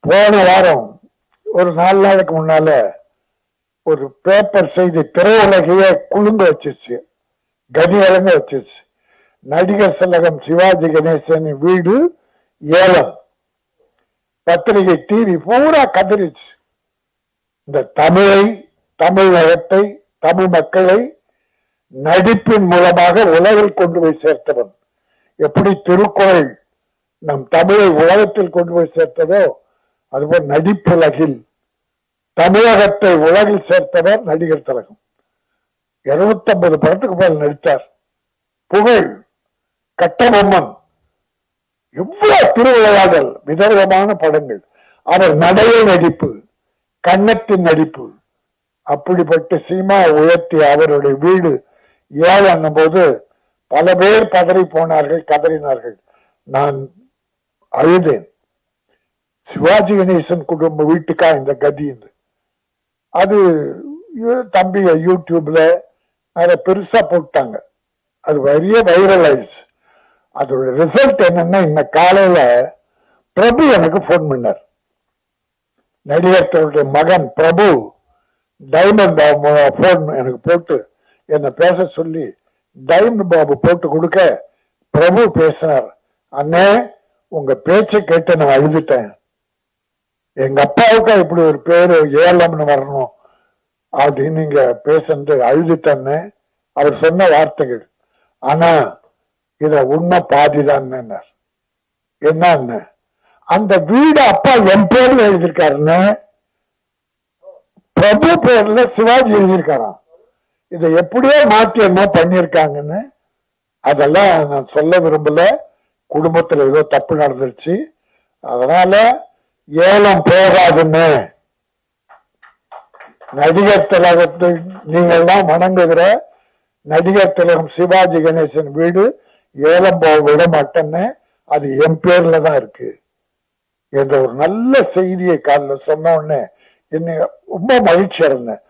போன வாரம் ஒரு 4 நாளைக்கு முன்னால ஒரு பேப்பர் செய்தி திரையுலகையே குலுங்க வச்சிருச்சு, கதி இறங்க வச்சிருச்சு. நடிகர் திலகம் சிவாஜி கணேசன் வீடு ஏலம். பத்திரிகை டிவி பூரா கதறிச்சு. இந்த தமிழை, தமிழகத்தை, தமிழ் மக்களை நடிப்பின் மூலமாக உலகில் கொண்டு போய் சேர்த்தவன். எப்படி திருக்குறள் நம் தமிழை உலகத்தில் கொண்டு போய் சேர்த்ததோ அதுபோல் நடிப்புலகில் தமிழகத்தை உலகில் சேர்த்தவர் நடிகர் திலகம். 250 படத்துக்கு மேல் நடித்தார். புகழ், கட்டபொம்மன், எவ்வளவு திருவிளையாடல், விதவிதமான படங்கள். அவர் நடைய நடிப்பு, கன்னத்தின் நடிப்பு. அப்படிப்பட்ட சீமா உயர்த்தி அவருடைய வீடு ஏலம் போது பல பேர் பதறி போனார்கள், கதறினார்கள். நான் அழுதேன். சிவாஜி கணேசன் குடும்ப வீட்டுக்கா இந்த கதி என்று. அது தம்பி யூடியூப்ல அதை பெருசா போட்டாங்க. அது பெரிய வைரல் ஆயிடுச்சு. அதோட ரிசல்ட் என்னன்னா, இந்த காலையில பிரபு எனக்கு போன் பண்ணார். நடிகர்களுடைய மகன் பிரபு டைமண்ட் பாபு போன் எனக்கு போட்டு என்ன பேச சொல்லி, டைமண்ட் பாபு போட்டு கொடுக்க பிரபு பேசினார். அண்ணே, உங்க பேச்சை கேட்டு நான் அழுதுட்டேன். எங்க அப்பாவுக்கு இப்படி ஒரு பேரு ஏலம்னு வரணும் அப்படின்னு நீங்க பேசுறது அழுதுட்டேன்னு அவர் சொன்ன வார்த்தைகள். ஆனா இத உண்மை பாதிதான். என்ன அந்த வீடு அப்பா என் பேர்ல எழுதியிருக்காருன்னு, பிரபு பேர்ல சிவாஜி எழுதியிருக்காராம். இதை எப்படியோ மாற்றி என்ன பண்ணிருக்காங்கன்னு அதெல்லாம் நான் சொல்ல விரும்பல. குடும்பத்துல ஏதோ தப்பு நடந்துருச்சு, அதனால ஏலம் போகாதுன்னு நடிகர் திலகத்தை நீங்கள்லாம் வணங்குகிற நடிகர் திலகம் சிவாஜி கணேசன் வீடு ஏலம் போக விட மாட்டேன்னு, அது என் பேர்ல தான் இருக்கு என்ற ஒரு நல்ல செய்தியை காலில் சொன்ன உடனே என்ன ரொம்ப மகிழ்ச்சி அடைந்தேன்.